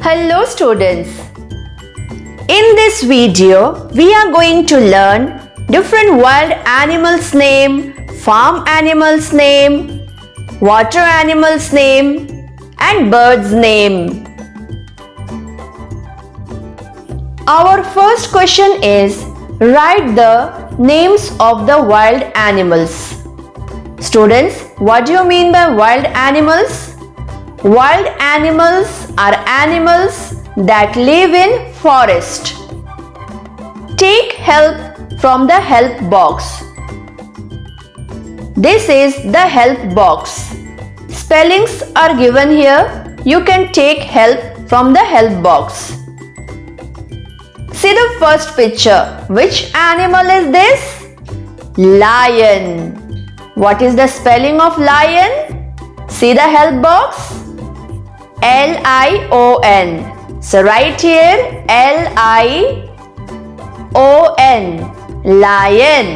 Hello students. In this video, we are going to learn different wild animals name, farm animals name, water animals name and birds name. Our first question is, write the names of the wild animals. Students, what do you mean by wild animals? Wild animals are animals that live in forest. Take help from the help box. This is the help box. Spellings are given here. You can take help from the help box. See the first picture. Which animal is this? Lion. What is the spelling of lion? See the help box. L-I-O-N. So write here L-I-O-N. Lion.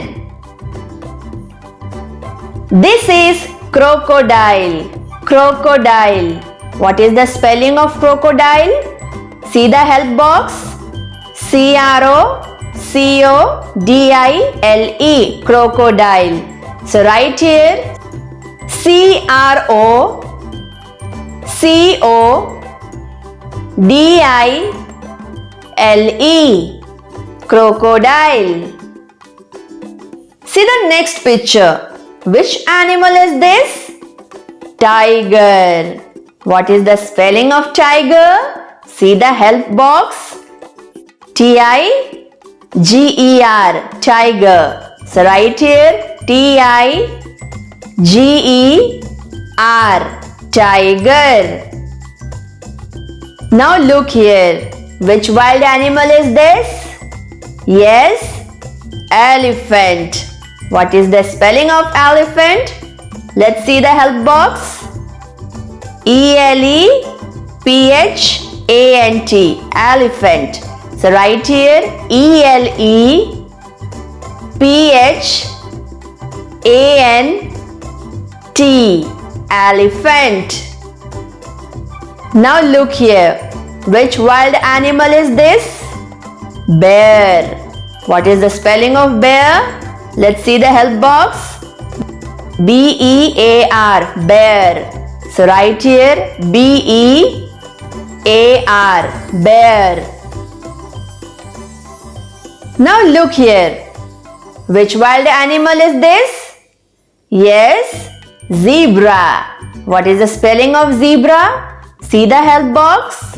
This is crocodile. Crocodile. What is the spelling of crocodile? See the help box. C-R-O-C-O-D-I-L-E. Crocodile. So write here C-R-O-C-O-D-I-L-E. Crocodile. See the next picture. Which animal is this? Tiger. What is the spelling of tiger? See the help box. T-I-G-E-R. Tiger. So write here T-I-G-E-R. Tiger. Now look here. Which wild animal is this? Yes, elephant. What is the spelling of elephant? Let's see the help box. E-L-E-P-H-A-N-T. Elephant. So write here E-L-E-P-H-A-N-T. Elephant. Now look here. Which wild animal is this? Bear. What is the spelling of bear? Let's see the help box. B-E-A-R. Bear. So write here B-E-A-R. Bear. Now look here. Which wild animal is this? Yes, zebra. What is the spelling of zebra? See the help box.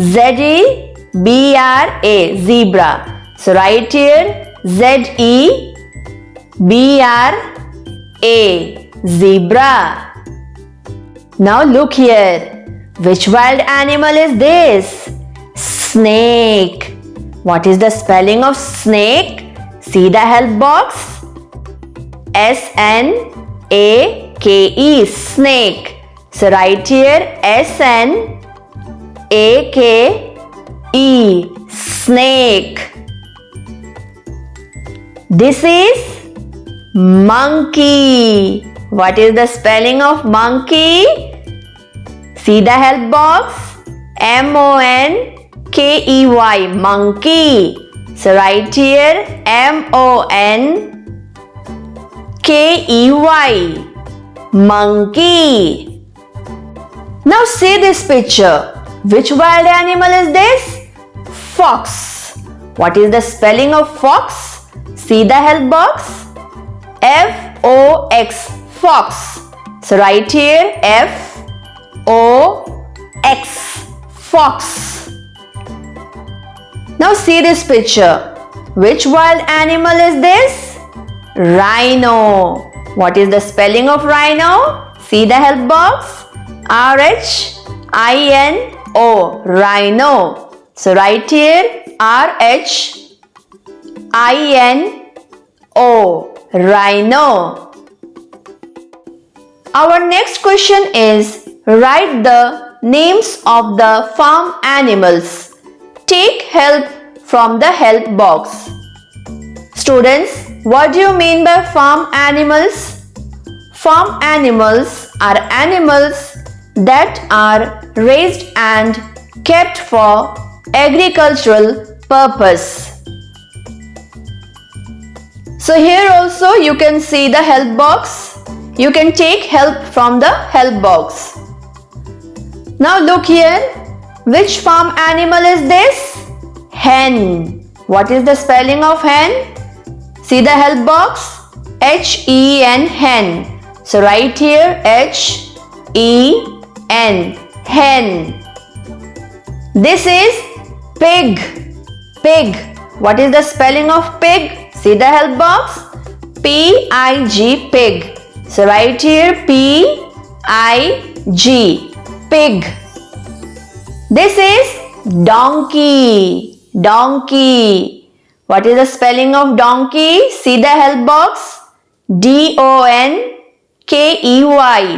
Z-E-B-R-A. Zebra. So write here Z-E-B-R-A. Zebra. Now look here. Which wild animal is this? Snake. What is the spelling of snake? See the help box. S-N-A-K-E. Snake. So write here S-N-A-K-E. Snake. This is monkey. What is the spelling of monkey? See the help box. M-O-N-K-E-Y. Monkey. So write here M-O-N-K-E-Y. Monkey. Now see this picture. Which wild animal is this? Fox. What is the spelling of fox? See the help box. F-O-X. Fox. So write here F-O-X. Fox. Now see this picture. Which wild animal is this? Rhino. What is the spelling of rhino? See the help box. R-H-I-N-O. Rhino. So write here R-H-I-N-O. Rhino. Our next question is, write the names of the farm animals. Take help from the help box. Students, what do you mean by farm animals? Farm animals are animals that are raised and kept for agricultural purpose. So here also you can see the help box. You can take help from the help box. Now look here. Which farm animal is this? Hen. What is the spelling of hen? See the help box? H-E-N, hen. So write here H-E-N, hen. This is pig. Pig. What is the spelling of pig? See the help box? P-I-G, pig. So write here P-I-G, pig. This is donkey. Donkey. What is the spelling of donkey? See the help box? D-O-N-K-E-Y,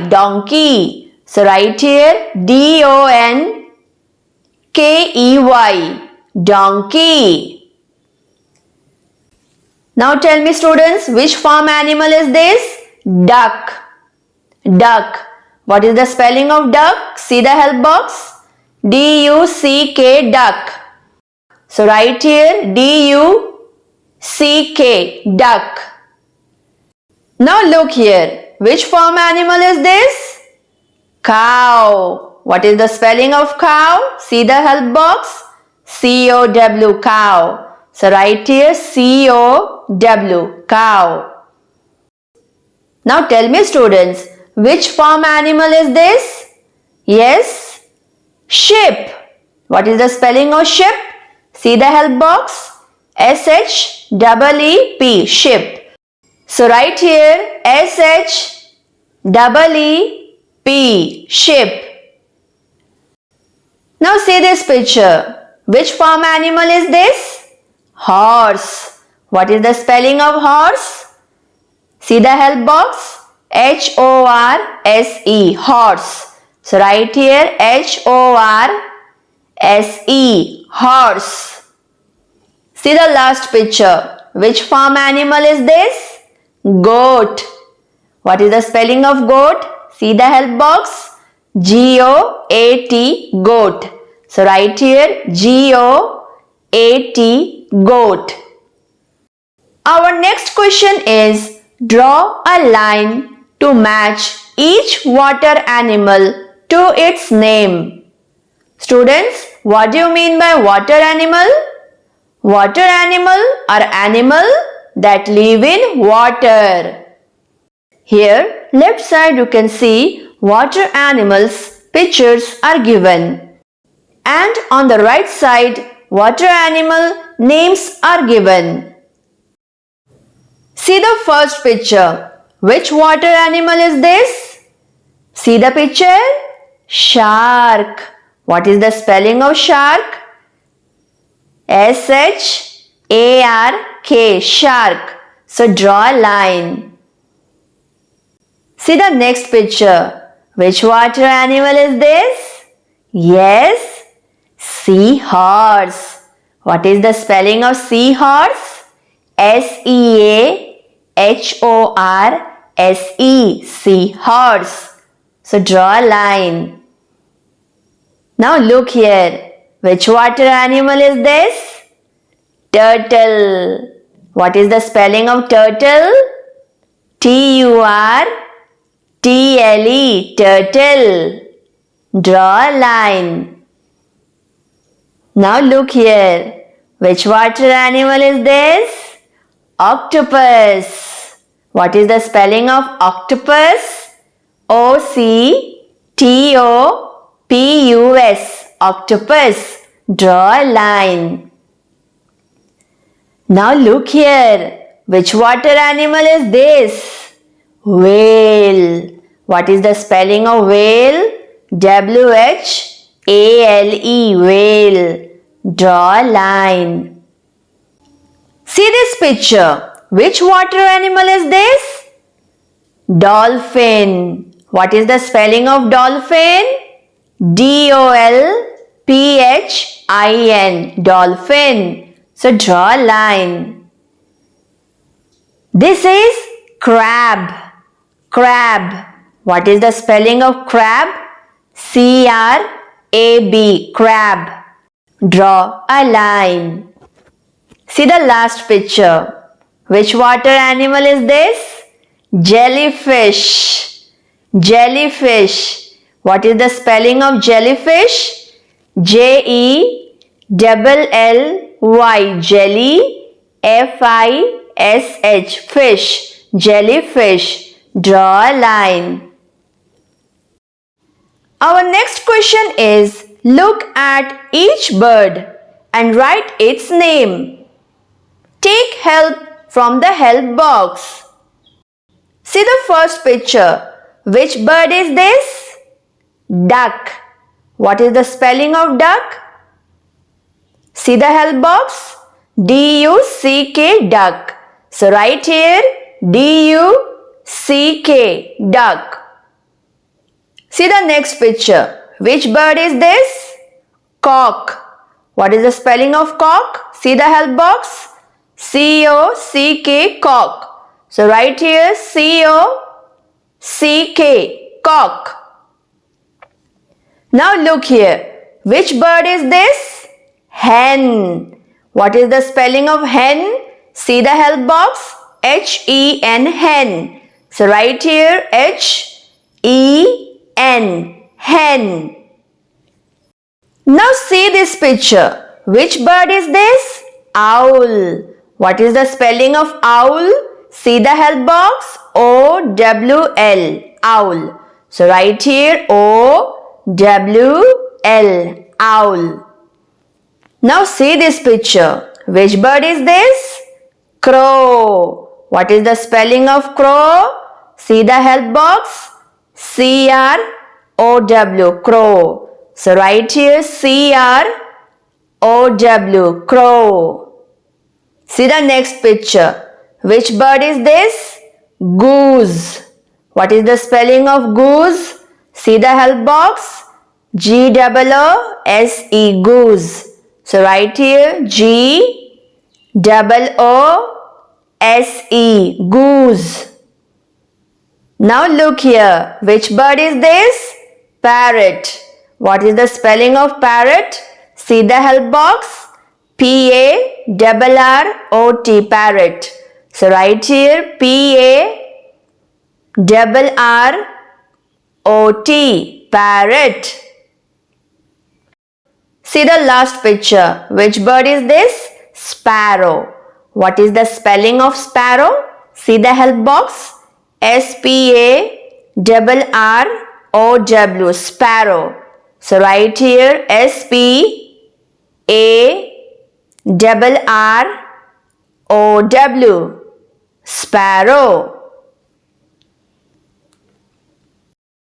donkey. So write here D-O-N-K-E-Y, donkey. Now tell me students, which farm animal is this? Duck. Duck. What is the spelling of duck? See the help box? D-U-C-K, duck. So write here D-U-C-K, duck. Now look here. Which farm animal is this? Cow. What is the spelling of cow? See the help box? C-O-W, cow. So write here C-O-W, cow. Now tell me students, which farm animal is this? Yes, sheep. What is the spelling of sheep? See the help box? S-H-E-E-P, sheep. So write here S-H-E-E-P, sheep. Now see this picture. Which farm animal is this? Horse. What is the spelling of horse? See the help box? H-O-R-S-E, horse. So write here H-O-R-S-E, horse. See the last picture. Which farm animal is this? Goat. What is the spelling of goat? See the help box? G-O-A-T, goat. So write here G-O-A-T, goat. Our next question is, draw a line to match each water animal to its name. Students, what do you mean by water animal? Water animal are animal that live in water. Here, left side you can see water animals pictures are given. And on the right side, water animal names are given. See the first picture. Which water animal is this? See the picture? Shark. What is the spelling of shark? S-H-A-R-K, shark. So draw a line. See the next picture. Which water animal is this? Yes, seahorse. What is the spelling of seahorse? S-E-A-H-O-R-S-E, seahorse. So draw a line. Now look here. Which water animal is this? Turtle. What is the spelling of turtle? T-U-R-T-L-E, turtle. Draw a line. Now look here. Which water animal is this? Octopus. What is the spelling of octopus? O-C-T-O-P-U-S, octopus. Draw a line. Now look here. Which water animal is this? Whale. What is the spelling of whale? W-H-A-L-E, whale. Draw a line. See this picture. Which water animal is this? Dolphin. What is the spelling of dolphin? D-O-L-P-H-I-N, dolphin. So draw a line. This is crab. Crab. What is the spelling of crab? C-R-A-B, A-B, crab. Draw a line. See the last picture. Which water animal is this? Jellyfish. Jellyfish. What is the spelling of jellyfish? Jelly. Jelly. Fish. Fish. Jellyfish. Draw a line. Our next question is, look at each bird and write its name. Take help from the help box. See the first picture. Which bird is this? Duck. What is the spelling of duck? See the help box? D-U-C-K, duck. So write here D-U-C-K, duck. See the next picture. Which bird is this? Cock. What is the spelling of cock? See the help box? C-O-C-K, cock. So write here C-O-C-K, cock. Now look here. Which bird is this? Hen. What is the spelling of hen? See the help box? H-E-N, hen. So write here H-E-N, hen. Now see this picture. Which bird is this? Owl. What is the spelling of owl? See the help box? O-W-L, owl. So write here O-W-L, owl. Now see this picture. Which bird is this? Crow. What is the spelling of crow? See the help box? C-R-O-W, crow. So write here C-R-O-W, crow. See the next picture. Which bird is this? Goose. What is the spelling of goose? See the help box? G-O-O-S-E, goose. So write here G-O-O-S-E, goose. Now look here. Which bird is this? Parrot. What is the spelling of parrot? See the help box? P-A-R-R-O-T, parrot. So write here P-A-R-R-O-T, parrot. See the last picture. Which bird is this? Sparrow. What is the spelling of sparrow? See the help box? S-P-A-R-R-O-W, sparrow. So write here S-P-A-R-R-O-W, sparrow.